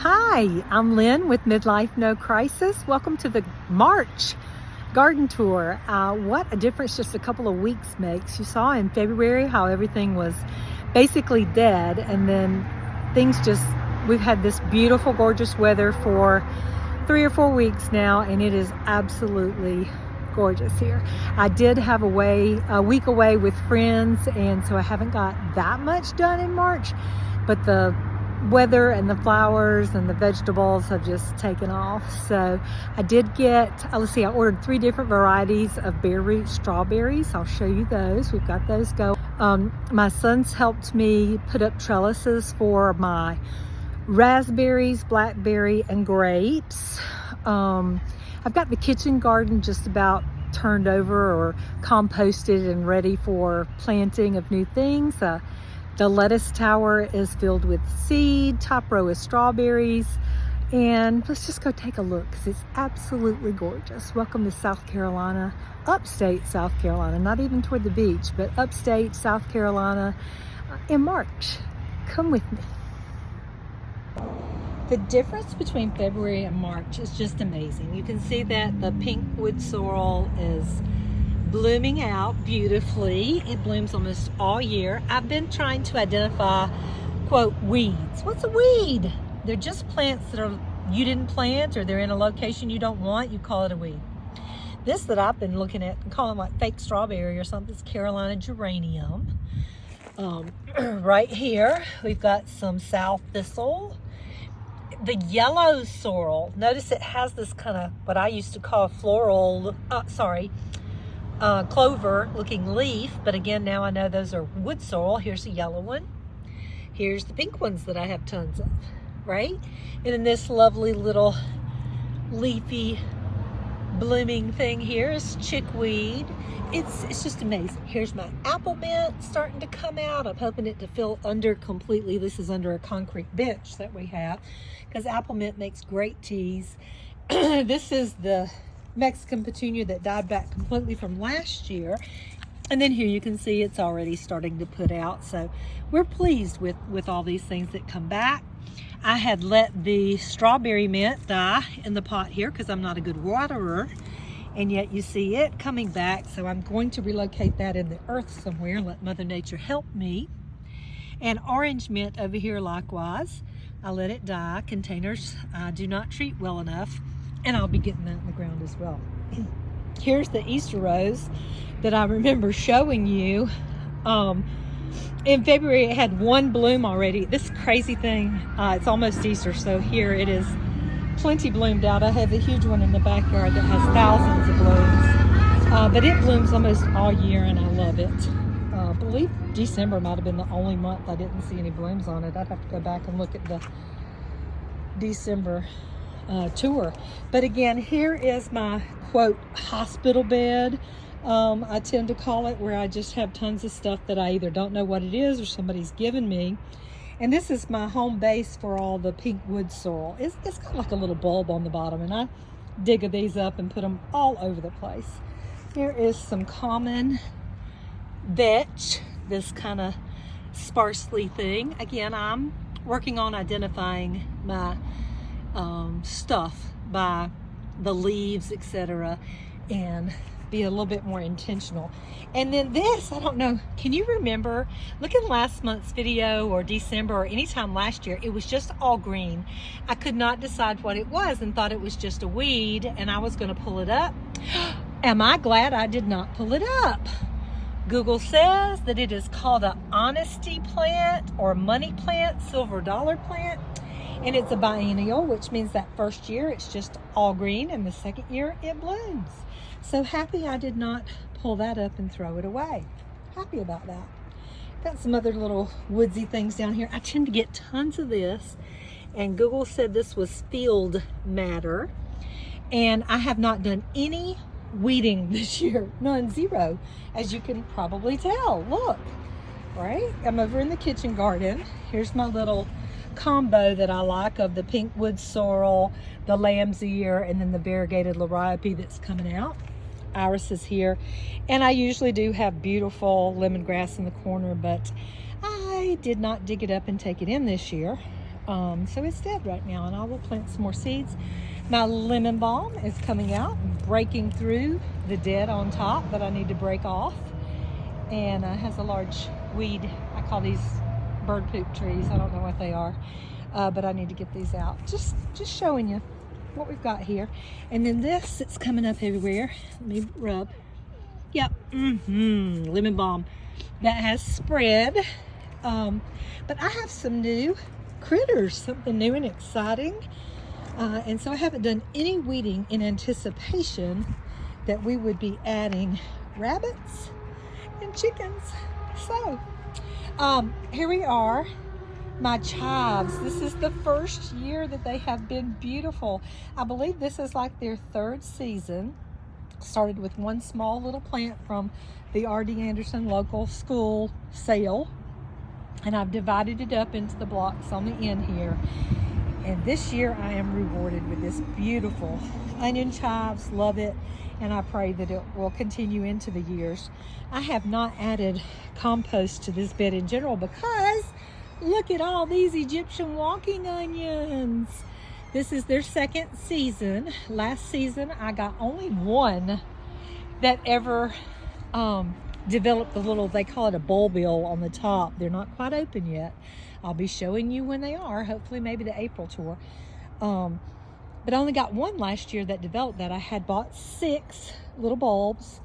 Hi, I'm Lynn with Midlife No Crisis. Welcome to the March garden tour. What a difference just a couple of weeks makes. You saw in February how everything was basically dead, and then we've had this beautiful, gorgeous weather for 3 or 4 weeks now, and it is absolutely gorgeous here. I did have a week away with friends, and so I haven't got that much done in March, but the weather and the flowers and the vegetables have just taken off. So I did get, I ordered 3 different varieties of bare root strawberries. I'll show you those. We've got those going. My son's helped me put up trellises for my raspberries, blackberry, and grapes. I've got the kitchen garden just about turned over or composted and ready for planting of new things. The lettuce tower is filled with seed, top row is strawberries, and let's just go take a look because it's absolutely gorgeous. Welcome to South Carolina, upstate South Carolina, not even toward the beach, but upstate South Carolina in March. Come with me. The difference between February and March is just amazing. You can see that the pink wood sorrel is blooming out beautifully. It blooms almost all year. I've been trying to identify, quote, weeds. What's a weed? They're just plants that you didn't plant, or they're in a location you don't want, you call it a weed. This that I've been looking at and calling like fake strawberry or something is Carolina geranium. Right here, we've got some sow thistle. The yellow sorrel, notice it has this kind of what I used to call floral, clover looking leaf, but again, now I know those are wood sorrel. Here's the yellow one. Here's the pink ones that I have tons of, right? And then this lovely little leafy blooming thing here is chickweed. It's just amazing. Here's my apple mint starting to come out. I'm hoping it to fill under completely. This is under a concrete bench that we have because apple mint makes great teas. This is the Mexican petunia that died back completely from last year, and then here you can see it's already starting to put out. So we're pleased with all these things that come back. I had let the strawberry mint die in the pot here because I'm not a good waterer, and yet you see it coming back. So I'm going to relocate that in the earth somewhere and let Mother Nature help me. And orange mint over here likewise, I let it die. Containers I do not treat well enough, and I'll be getting that in the ground as well. Here's the Easter rose that I remember showing you. In February, it had 1 bloom already. This crazy thing, it's almost Easter, so here it is plenty bloomed out. I have a huge one in the backyard that has thousands of blooms, but it blooms almost all year, and I love it. I believe December might have been the only month I didn't see any blooms on it. I'd have to go back and look at the December tour. But again, here is my, quote, hospital bed. I tend to call it, where I just have tons of stuff that I either don't know what it is or somebody's given me. And this is my home base for all the pink wood sorrel. It's got like a little bulb on the bottom, and I dig these up and put them all over the place. Here is some common vetch, this kind of sparsely thing. Again, I'm working on identifying my stuff by the leaves, etc., and be a little bit more intentional. And then this, I don't know, can you remember, look at last month's video or December or anytime last year, it was just all green. I could not decide what it was and thought it was just a weed, and I was going to pull it up. Am I glad I did not pull it up? Google says that it is called an honesty plant or money plant, silver dollar plant, and it's a biennial, which means that first year it's just all green, and the second year it blooms. So happy I did not pull that up and throw it away. Happy about that. Got some other little woodsy things down here. I tend to get tons of this, and Google said this was field matter, and I have not done any weeding this year. None, zero, as you can probably tell. Look, right? I'm over in the kitchen garden. Here's my little combo that I like of the pink wood sorrel, the lamb's ear, and then the variegated liriope that's coming out. Iris is here, and I usually do have beautiful lemongrass in the corner, but I did not dig it up and take it in this year. So it's dead right now, and I will plant some more seeds. My lemon balm is coming out, breaking through the dead on top that I need to break off, and has a large weed. I call these bird poop trees. I don't know what they are, but I need to get these out. Just showing you what we've got here. And then this, it's coming up everywhere. Let me rub. Yep, lemon balm. That has spread. But I have some new critters, something new and exciting. And so I haven't done any weeding in anticipation that we would be adding rabbits and chickens. So, here we are. My chives. This is the first year that they have been beautiful. I believe this is like their third season. Started with one small little plant from the R.D. Anderson local school sale, and I've divided it up into the blocks on the end here. And this year I am rewarded with this beautiful onion chives. Love it, and I pray that it will continue into the years. I have not added compost to this bed in general because look at all these Egyptian walking onions. This is their second season. Last season, I got only one that ever developed the little, they call it a bulbil on the top. They're not quite open yet. I'll be showing you when they are, hopefully maybe the April tour. But I only got one last year that developed that. I had bought 6 little bulbs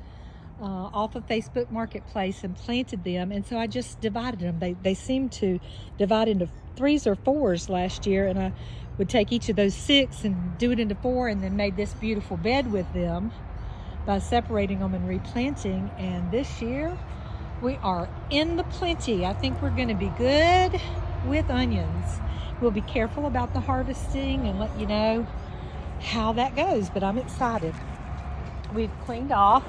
off of Facebook Marketplace and planted them, and so I just divided them. They seemed to divide into 3s or 4s last year, and I would take each of those 6 and do it into 4, and then made this beautiful bed with them by separating them and replanting. And this year we are in the plenty. I think we're going to be good with onions. We'll be careful about the harvesting and let you know how that goes, but I'm excited. We've cleaned off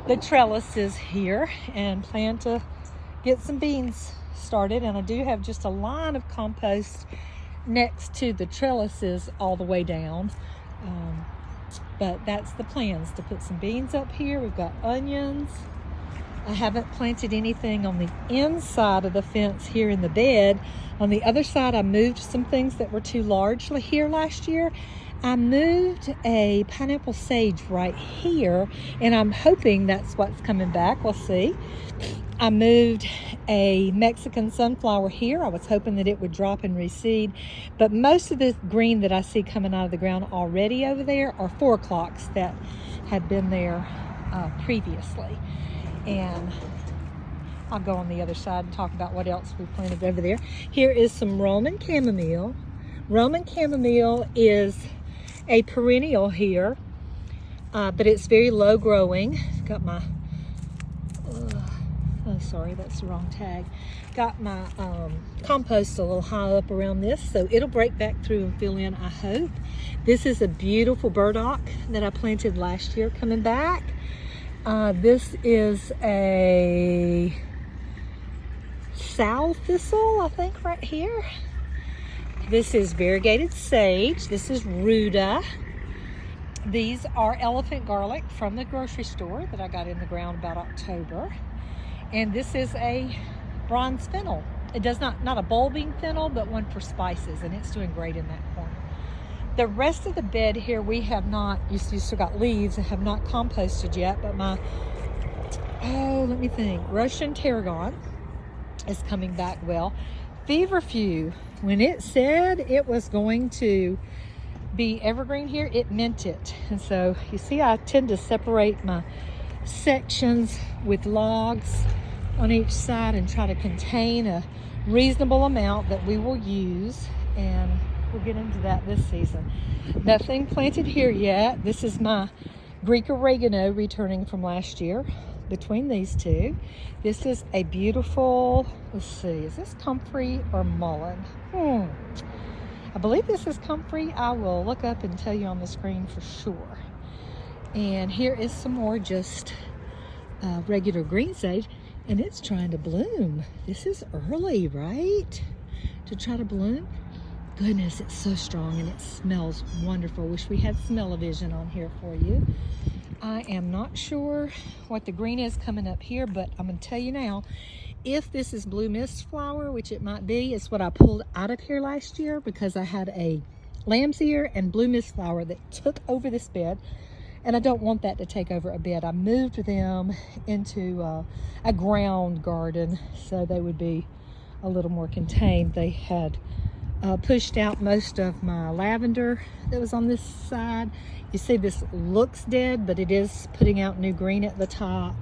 the trellises here and plan to get some beans started, and I do have just a line of compost next to the trellises all the way down, but that's the plans, to put some beans up here. We've got onions. I haven't planted anything on the inside of the fence here in the bed. On the other side, I moved some things that were too large here last year. I moved a pineapple sage right here, and I'm hoping that's what's coming back. We'll see. I moved a Mexican sunflower here. I was hoping that it would drop and reseed, but most of the green that I see coming out of the ground already over there are 4 o'clocks that had been there previously. And I'll go on the other side and talk about what else we planted over there. Here is some Roman chamomile. Roman chamomile is a perennial here, but it's very low growing. Got my, oh sorry, that's the wrong tag. Got my compost a little high up around this, so it'll break back through and fill in, I hope. This is a beautiful burdock that I planted last year coming back. This is a sow thistle, I think, right here. This is variegated sage. This is ruta. These are elephant garlic from the grocery store that I got in the ground about October. And this is a bronze fennel. It does not a bulbing fennel, but one for spices, and it's doing great in that corner. The rest of the bed here we have not, you still got leaves, I have not composted yet, but my, let me think, Russian tarragon is coming back well. Feverfew, when it said it was going to be evergreen here, it meant it. And so you see, I tend to separate my sections with logs on each side and try to contain a reasonable amount that we will use, and we'll get into that this season. Nothing planted here yet. This is my Greek oregano returning from last year between these two. This is a beautiful, let's see, is this comfrey or mullein? I believe this is comfrey. I will look up and tell you on the screen for sure. And here is some more just regular green sage, and it's trying to bloom. This is early, right? To try to bloom. Goodness, it's so strong and it smells wonderful. Wish we had smell-o-vision on here for you. I am not sure what the green is coming up here, but I'm going to tell you now, If this is blue mist flower, which it might be, it's what I pulled out of here last year because I had a lamb's ear and blue mist flower that took over this bed. And I don't want that to take over a bed. I moved them into a ground garden so they would be a little more contained. They had pushed out most of my lavender that was on this side. You see this looks dead, but it is putting out new green at the top.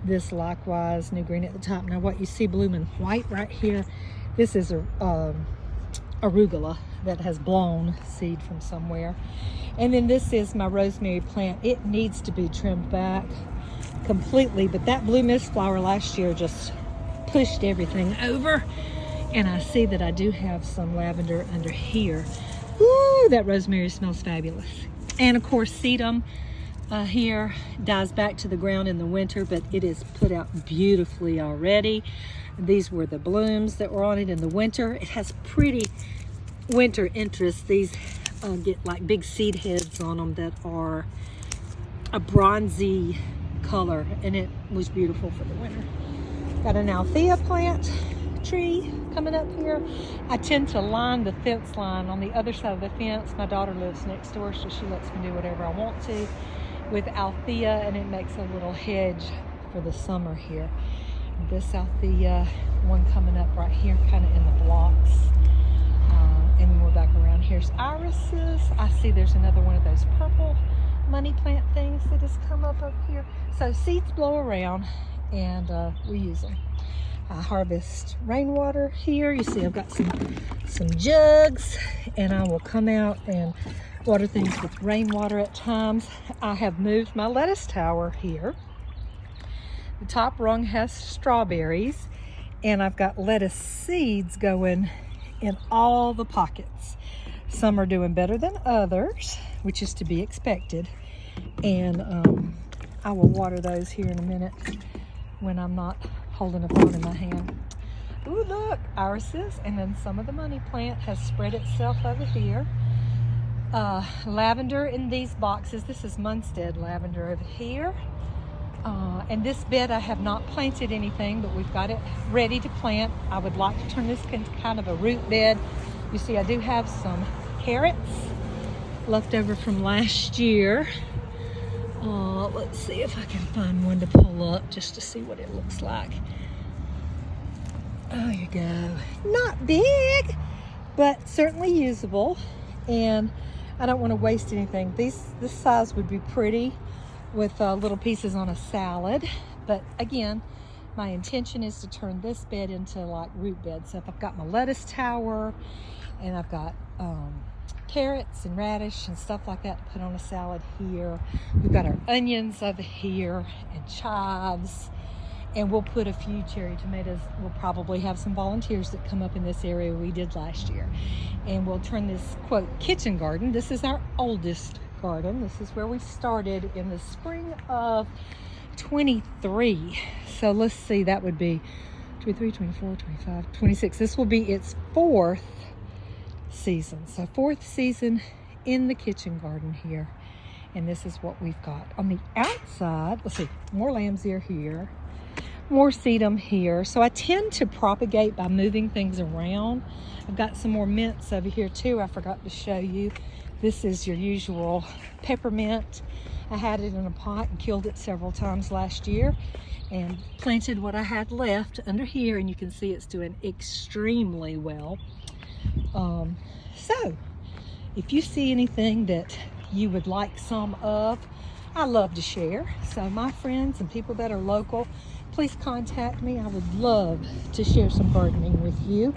This likewise, new green at the top. Now what you see blooming white right here, this is arugula that has blown seed from somewhere. And then this is my rosemary plant. It needs to be trimmed back completely, but that blue mist flower last year just pushed everything over. And I see that I do have some lavender under here. Ooh, that rosemary smells fabulous. And of course, sedum here dies back to the ground in the winter, but it is put out beautifully already. These were the blooms that were on it in the winter. It has pretty winter interest. These get like big seed heads on them that are a bronzy color, and it was beautiful for the winter. Got an Althea plant tree coming up here. I tend to line the fence line on the other side of the fence. My daughter lives next door, so she lets me do whatever I want to with Althea, and it makes a little hedge for the summer here. This Althea one coming up right here, kind of in the blocks. And then we're back around. Here's irises. I see there's another one of those purple money plant things that has come up here. So seeds blow around, and we use them. I harvest rainwater here. You see I've got some jugs, and I will come out and water things with rainwater at times. I have moved my lettuce tower here. The top rung has strawberries, and I've got lettuce seeds going in all the pockets. Some are doing better than others, which is to be expected. And I will water those here in a minute when I'm not holding a phone in my hand. Ooh, look, irises, and then some of the money plant has spread itself over here. Lavender in these boxes. This is Munstead lavender over here. And this bed I have not planted anything, but we've got it ready to plant. I would like to turn this into kind of a root bed. You see I do have some carrots left over from last year. Let's see if I can find one to pull up just to see what it looks like. Oh, you go. Not big, but certainly usable. And I don't want to waste anything. This size would be pretty with little pieces on a salad. But again, my intention is to turn this bed into like root bed. So if I've got my lettuce tower and I've got carrots and radish and stuff like that to put on a salad here. We've got our onions over here and chives, and we'll put a few cherry tomatoes. We'll probably have some volunteers that come up in this area we did last year. And we'll turn this, quote, kitchen garden. This is our oldest garden. This is where we started in the spring of 23. So let's see, that would be 23, 24, 25, 26. This will be its 4th season. So 4th season in the kitchen garden here. And this is what we've got. On the outside, let's see, more lamb's ear here, more sedum here. So I tend to propagate by moving things around. I've got some more mints over here too. I forgot to show you. This is your usual peppermint. I had it in a pot and killed it several times last year and planted what I had left under here, and you can see it's doing extremely well. So if you see anything that you would like some of, I love to share. So my friends and people that are local, please contact me. I would love to share some gardening with you.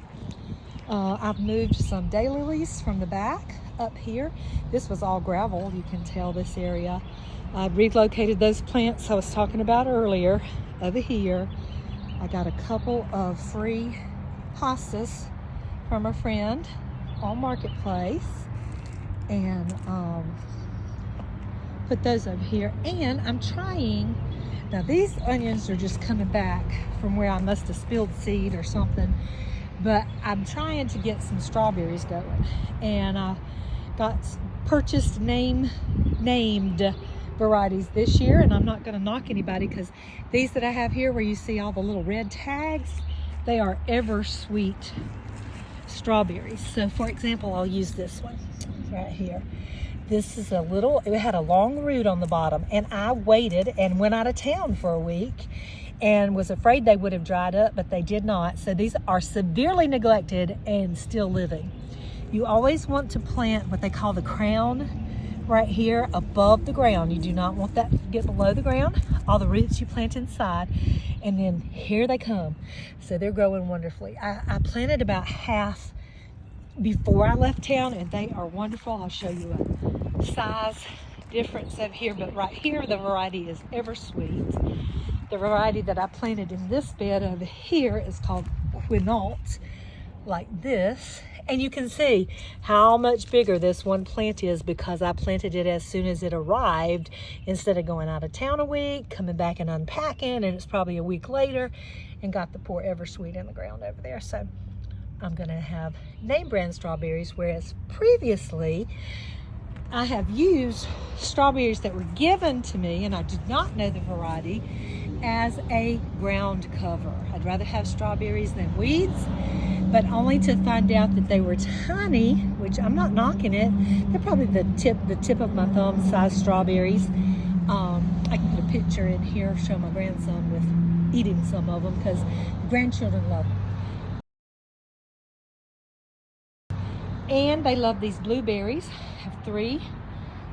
I've moved some daylilies from the back up here. This was all gravel, you can tell this area. I've relocated those plants I was talking about earlier over here. I got a couple of free hostas from a friend on Marketplace, and put those over here. And I'm trying, now these onions are just coming back from where I must have spilled seed or something, but I'm trying to get some strawberries going. And I got purchased named varieties this year, and I'm not going to knock anybody because these that I have here where you see all the little red tags, they are ever sweet strawberries. So for example, I'll use this one right here. This is it had a long root on the bottom, and I waited and went out of town for a week and was afraid they would have dried up, but they did not. So these are severely neglected and still living. You always want to plant what they call the crown right here above the ground. You do not want that to get below the ground. All the roots you plant inside, and then here they come. So they're growing wonderfully. I planted about half before I left town, and they are wonderful. I'll show you a size difference over here, but right here the variety is ever sweet. The variety that I planted in this bed over here is called WeeeHaaa, like this. And you can see how much bigger this one plant is because I planted it as soon as it arrived instead of going out of town a week, coming back and unpacking, and it's probably a week later, and got the poor Eversweet in the ground over there. So I'm gonna have name brand strawberries, whereas previously I have used strawberries that were given to me, and I did not know the variety, as a ground cover. I'd rather have strawberries than weeds, but only to find out that they were tiny, which I'm not knocking it. They're probably the tip of my thumb size strawberries. I can put a picture in here, show my grandson with eating some of them because grandchildren love them. And they love these blueberries. I have 3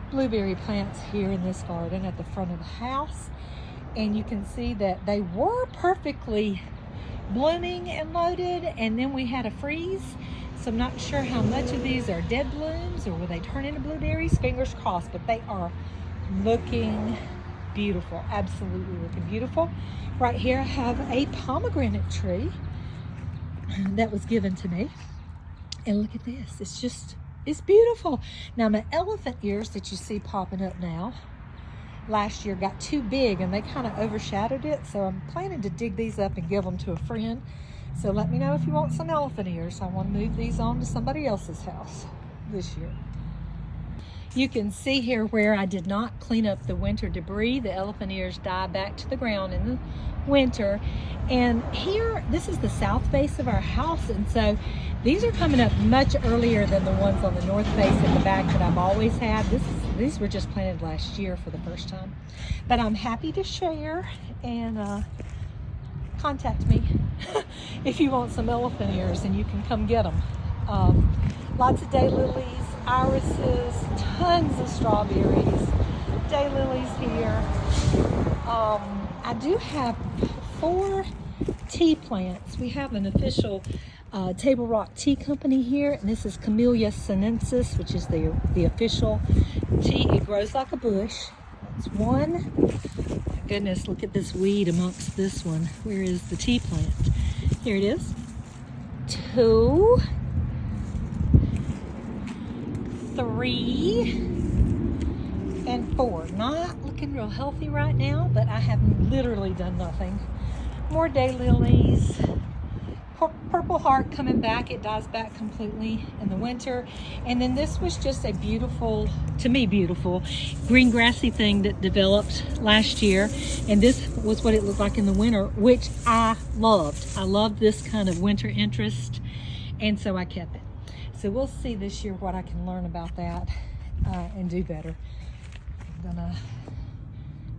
blueberry plants here in this garden at the front of the house. And you can see that they were perfectly blooming and loaded, and then we had a freeze. So I'm not sure how much of these are dead blooms or will they turn into blueberries. Fingers crossed, but they are looking beautiful. Absolutely looking beautiful. Right here I have a pomegranate tree that was given to me. And look at this, it's beautiful. Now my elephant ears that you see popping up now, last year got too big and they kind of overshadowed it. So I'm planning to dig these up and give them to a friend. So let me know if you want some elephant ears. I want to move these on to somebody else's house this year. You can see here where I did not clean up the winter debris. The elephant ears die back to the ground in the winter. And here, this is the south face of our house, and so these are coming up much earlier than the ones on the north face in the back that I've always had. These were just planted last year for the first time. But I'm happy to share, and contact me if you want some elephant ears, and you can come get them. Lots of daylilies, irises, tons of strawberries, daylilies here. I do have 4 tea plants. We have an official Table Rock tea company here, and this is Camellia sinensis, which is the official tea. It grows like a bush. That's 1. My goodness, look at this weed amongst this one. Where is the tea plant? Here it is. 2, 3, and 4. Not looking real healthy right now, but I have literally done nothing. More daylilies. Purple heart coming back. It dies back completely in the winter. And then this was just a beautiful, to me beautiful, green grassy thing that developed last year. And this was what it looked like in the winter, which I loved. I love this kind of winter interest, and so I kept it. So we'll see this year what I can learn about that and do better. I'm gonna,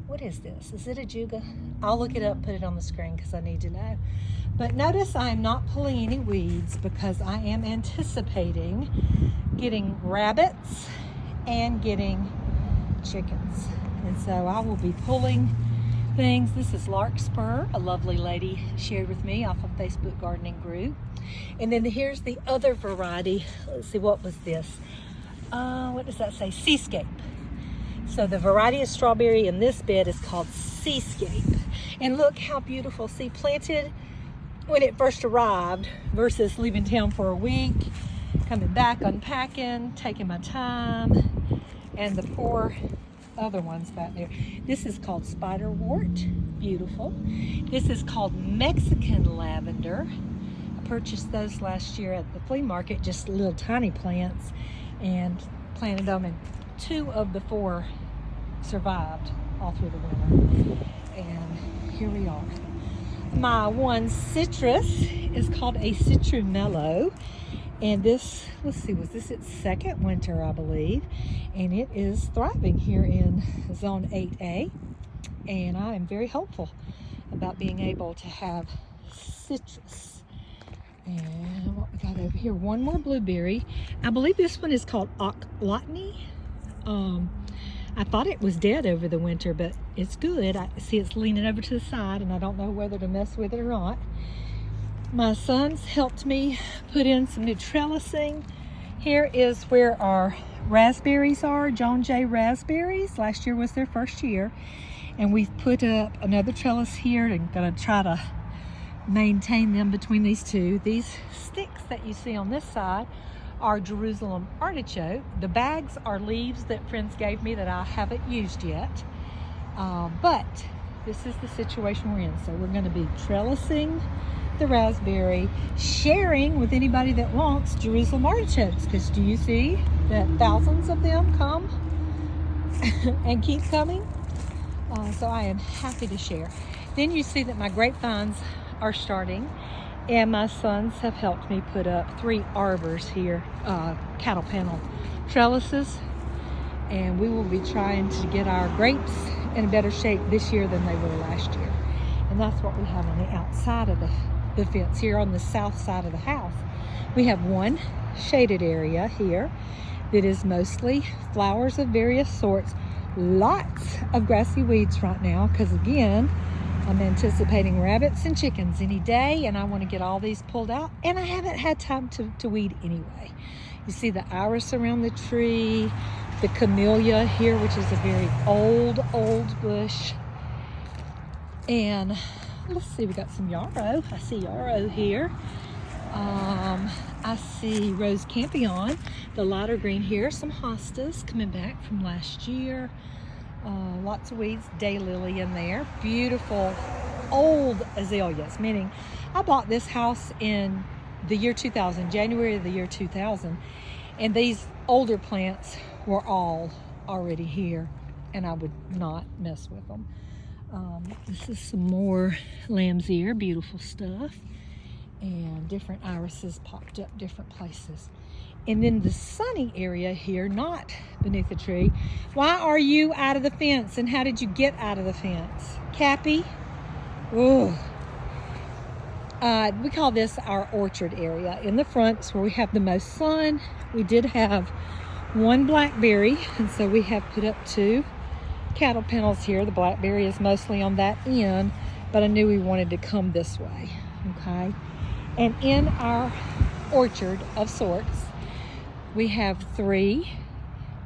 what is this? Is it a juga? I'll look it up, put it on the screen because I need to know. But notice I am not pulling any weeds because I am anticipating getting rabbits and getting chickens. And so I will be pulling things. This is Larkspur, a lovely lady shared with me off of Facebook gardening group. And then here's the other variety. Let's see, what was this? What does that say? Seascape. So the variety of strawberry in this bed is called Seascape. And look how beautiful. See, planted when it first arrived versus leaving town for a week, coming back, unpacking, taking my time, and the 4 other ones back there. This is called spiderwort, beautiful. This is called Mexican lavender. I purchased those last year at the flea market, just little tiny plants, and planted them, and 2 of the 4 survived all through the winter. And here we are. My one citrus is called a Citrumello. And this, let's see, was this its second winter, I believe. And it is thriving here in zone 8A. And I am very hopeful about being able to have citrus. And what we got over here, one more blueberry. I believe this one is called Ochlotny. I thought it was dead over the winter, but it's good. I see it's leaning over to the side, and I don't know whether to mess with it or not. My sons helped me put in some new trellising. Here is where our raspberries are, John Jay raspberries. Last year was their first year. And we've put up another trellis here and gonna try to maintain them between these two. These sticks that you see on this side are Jerusalem artichoke. The bags are leaves that friends gave me that I haven't used yet. But this is the situation we're in. So we're gonna be trellising the raspberry, sharing with anybody that wants Jerusalem artichokes, because do you see that thousands of them come and keep coming? So I am happy to share. Then you see that my grapevines are starting, and my sons have helped me put up 3 arbors here, cattle panel trellises, and we will be trying to get our grapes in better shape this year than they were last year. And that's what we have on the outside of the fence here on the south side of the house. We have one shaded area here that is mostly flowers of various sorts. Lots of grassy weeds right now because, again, I'm anticipating rabbits and chickens any day, and I want to get all these pulled out, and I haven't had time to weed anyway. You see the iris around the tree, the camellia here, which is a very old bush. And let's see, we got some yarrow. I see yarrow here. I see rose campion, the lighter green here, some hostas coming back from last year. Lots of weeds, daylily in there. Beautiful old azaleas, meaning I bought this house in the year 2000, January of the year 2000, and these older plants were all already here, and I would not mess with them. This is some more lamb's ear, beautiful stuff, and different irises popped up different places. And then the sunny area here, not beneath the tree. Why are you out of the fence, and how did you get out of the fence? Cappy? Ooh. We call this our orchard area. In the front is where we have the most sun. We did have one blackberry, and so we have put up 2 cattle panels here. The blackberry is mostly on that end, but I knew we wanted to come this way, okay? And in our orchard of sorts, we have 3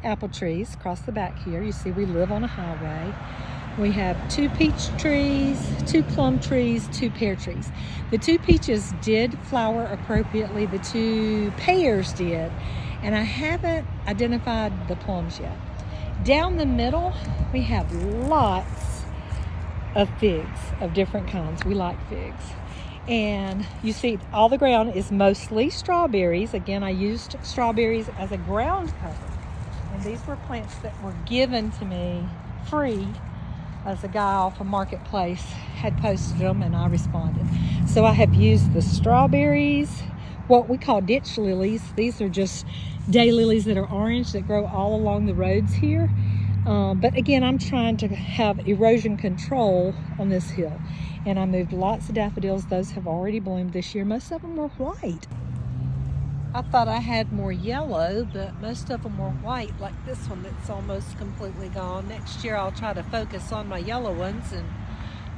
apple trees across the back here. You see we live on a highway. We have 2 peach trees, 2 plum trees, 2 pear trees. The 2 peaches did flower appropriately. The 2 pears did. And I haven't identified the plums yet. Down the middle, we have lots of figs of different kinds. We like figs. And you see all the ground is mostly strawberries. Again, I used strawberries as a ground cover. And these were plants that were given to me free, as a guy off a marketplace had posted them, and I responded. So I have used the strawberries, what we call ditch lilies. These are just daylilies that are orange that grow all along the roads here. But again, I'm trying to have erosion control on this hill. And I moved lots of daffodils. Those have already bloomed this year. Most of them were white. I thought I had more yellow, but most of them were white, like this one that's almost completely gone. Next year I'll try to focus on my yellow ones and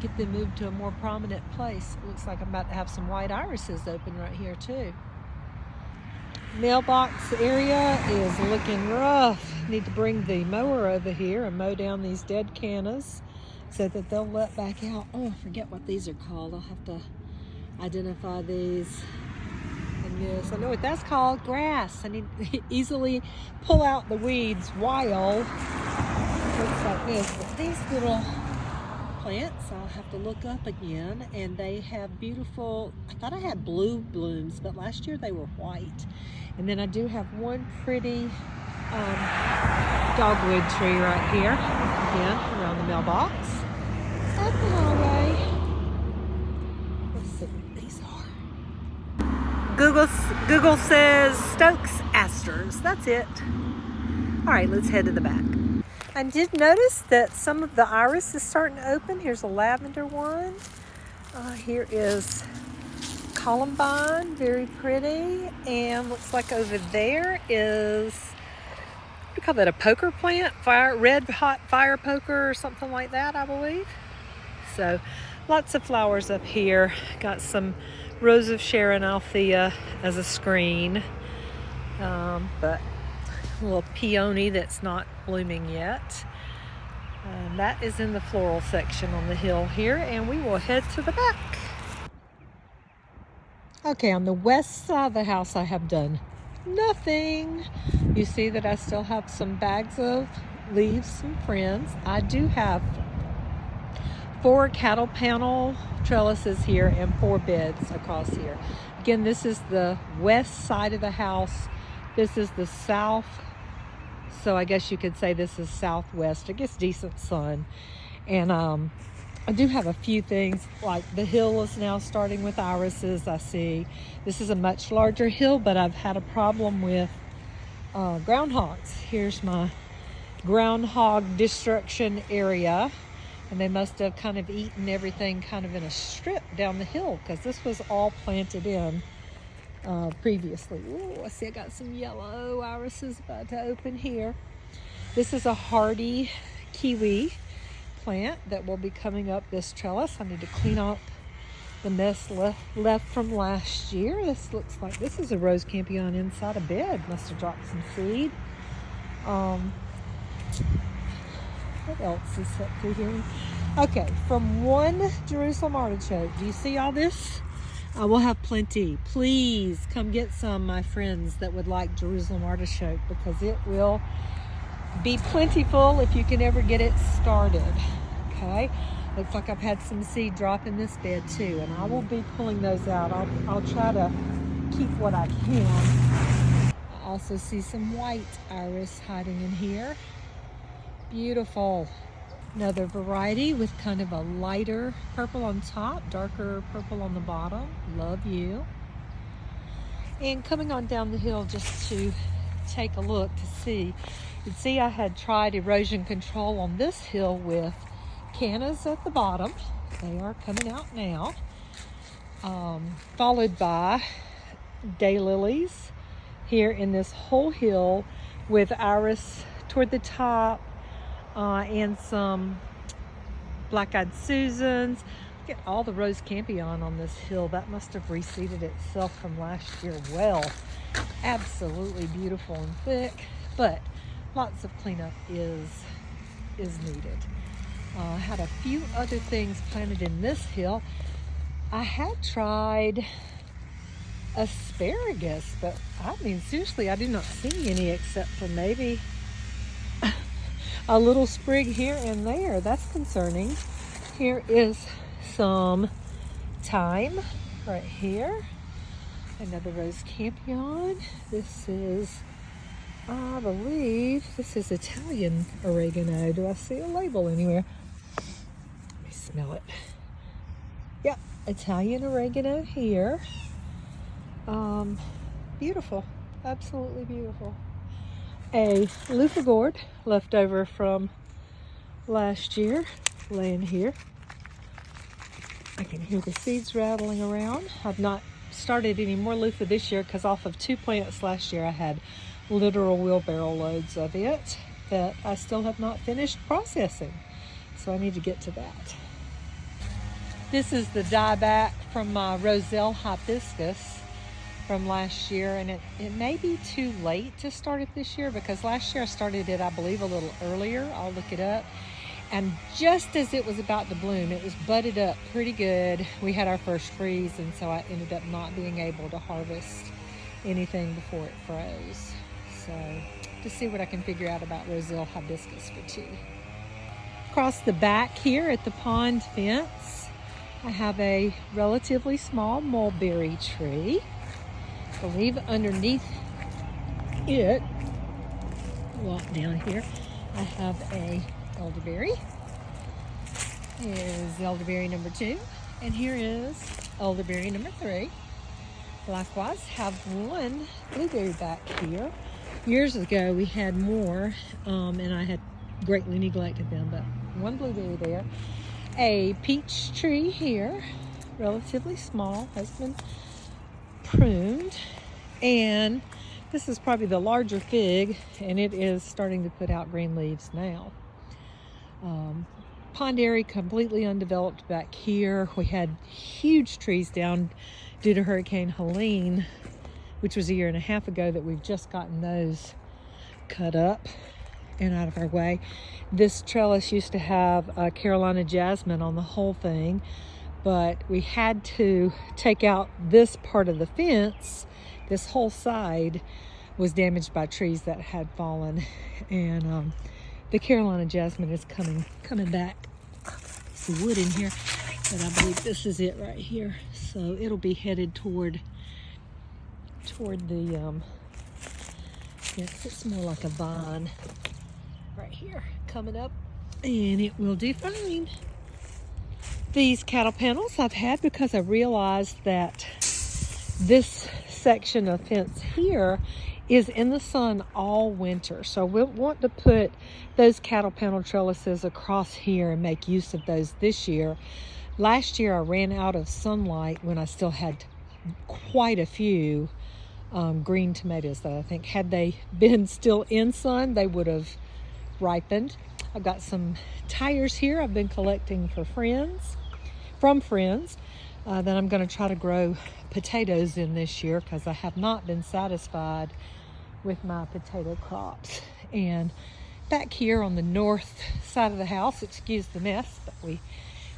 get them moved to a more prominent place. It looks like I'm about to have some white irises open right here too. Mailbox area is looking rough. Need to bring the mower over here and mow down these dead cannas so that they'll let back out. Oh, I forget what these are called. I'll have to identify these. And yes, I know what that's called, grass. I need to easily pull out the weeds while it looks like this. But these little plants, I'll have to look up again, and they have beautiful, I thought I had blue blooms, but last year they were white. And then I do have one pretty dogwood tree right here. again around the mailbox. Up the hallway. Let's see what these are. Google says Stokes asters. That's it. All right, let's head to the back. I did notice that some of the iris is starting to open. Here's a lavender one. Here is columbine, very pretty. And looks like over there is, what do you call that, a poker plant? Red hot fire poker or something like that, I believe. So lots of flowers up here. Got some Rose of Sharon Althea as a screen. But a little peony that's not blooming yet. That is in the floral section on the hill here, and we will head to the back. Okay, on the west side of the house I have done nothing. You see that I still have some bags of leaves from friends. I do have 4 cattle panel trellises here and 4 beds across here. Again, this is the west side of the house. This is the south. So I guess you could say this is southwest. I guess decent sun. And I do have a few things, like the hill is now starting with irises, I see. This is a much larger hill, but I've had a problem with groundhogs. Here's my groundhog destruction area. And they must have kind of eaten everything kind of in a strip down the hill, because this was all planted in previously. Ooh, I see I got some yellow irises about to open here. This is a hardy kiwi plant that will be coming up this trellis. I need to clean up the mess left from last year. This looks like this is a rose campion inside a bed. Must have dropped some seed. What else is up through here? Okay, from one Jerusalem artichoke. Do you see all this? I will have plenty. Please come get some, my friends that would like Jerusalem artichoke, because it will be plentiful if you can ever get it started. Okay, looks like I've had some seed drop in this bed too, and I will be pulling those out. I'll try to keep what I can. I also see some white iris hiding in here. Beautiful. Another variety with kind of a lighter purple on top, darker purple on the bottom. Love you. And coming on down the hill just to take a look to see. You can see I had tried erosion control on this hill with cannas at the bottom. They are coming out now. Followed by daylilies here in this whole hill with iris toward the top. And some black-eyed Susans. Look at all the rose campion on this hill. That must have reseeded itself from last year well. Absolutely beautiful and thick, but lots of cleanup is needed. I had a few other things planted in this hill. I had tried asparagus, but I mean, seriously, I do not see any except for maybe a little sprig here and there. That's concerning. Here is some thyme right here. Another rose campion. This is, I believe, this is Italian oregano. Do I see a label anywhere? Let me smell it. Yep, Italian oregano here. Beautiful. Absolutely beautiful. A loofah gourd left over from last year laying here. I can hear the seeds rattling around. I've not started any more loofah this year because off of 2 plants last year I had literal wheelbarrow loads of it that I still have not finished processing. So I need to get to that. This is the dieback from my Roselle hibiscus from last year, and it may be too late to start it this year because last year I started it, I believe, a little earlier. I'll look it up. And just as it was about to bloom, it was budded up pretty good. We had our first freeze, and so I ended up not being able to harvest anything before it froze. So to see what I can figure out about Roselle hibiscus for tea. Across the back here at the pond fence, I have a relatively small mulberry tree. I believe underneath it, walk down here, I have a elderberry. Here's elderberry number 2. And here is elderberry number 3. Likewise, have one blueberry back here. Years ago we had more, and I had greatly neglected them, but one blueberry there. A peach tree here, relatively small, has been pruned. And this is probably the larger fig, and it is starting to put out green leaves now. Pond area completely undeveloped back here. We had huge trees down due to Hurricane Helene, which was a year and a half ago, that we've just gotten those cut up and out of our way. This trellis used to have Carolina jasmine on the whole thing, but we had to take out this part of the fence. This whole side was damaged by trees that had fallen, and the Carolina jasmine is coming back. Some wood in here, but I believe this is it right here. So it'll be headed toward the yes, it's more like a vine right here coming up, and it will do fine. These cattle panels I've had because I realized that this section of fence here is in the sun all winter. So we'll want to put those cattle panel trellises across here and make use of those this year. Last year I ran out of sunlight when I still had quite a few green tomatoes that I think, had they been still in sun, they would have ripened. I've got some tires here I've been collecting from friends that I'm going to try to grow potatoes in this year, because I have not been satisfied with my potato crops. And back here on the north side of the house, excuse the mess, but we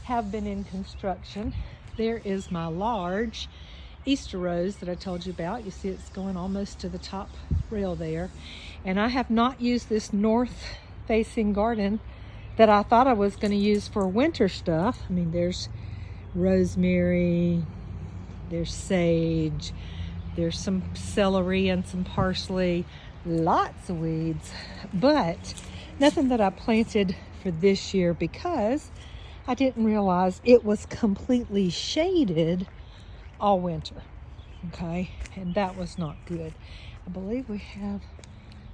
have been in construction. There is my large Easter rose that I told you about. You see it's going almost to the top rail there. And I have not used this north facing garden that I thought I was going to use for winter stuff. I mean, there's rosemary, there's sage, there's some celery and some parsley, lots of weeds, but nothing that I planted for this year because I didn't realize it was completely shaded all winter. Okay, and that was not good. I believe we have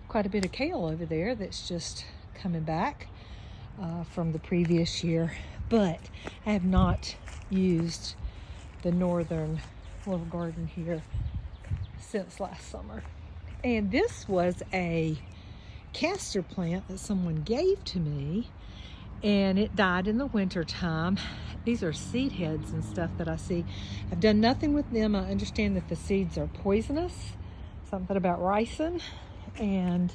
quite a bit of kale over there that's just coming back from the previous year, but I have not used the northern little garden here since last summer. And this was a castor plant that someone gave to me, and it died in the winter time. These are seed heads and stuff that I see. I've done nothing with them. I understand that the seeds are poisonous, something about ricin, and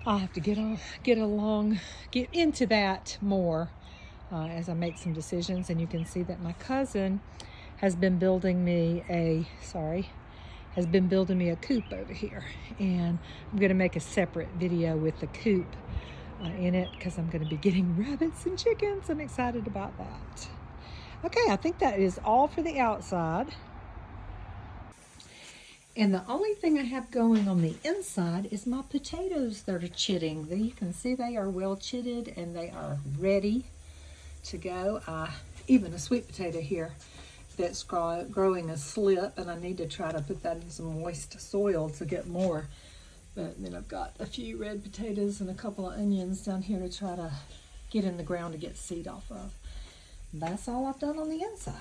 I'll have to get into that more as I make some decisions. And you can see that my cousin has been building me a coop over here, and I'm going to make a separate video with the coop in it, because I'm going to be getting rabbits and chickens. I'm excited about that. Okay, I think that is all for the outside. And the only thing I have going on the inside is my potatoes that are chitting. You can see they are well chitted and they are ready to go. Even a sweet potato here that's growing a slip, and I need to try to put that in some moist soil to get more. But then I've got a few red potatoes and a couple of onions down here to try to get in the ground to get seed off of. That's all I've done on the inside.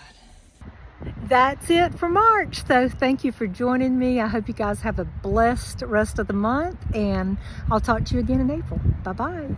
That's it for March. So thank you for joining me. I hope you guys have a blessed rest of the month, and I'll talk to you again in April. Bye-bye.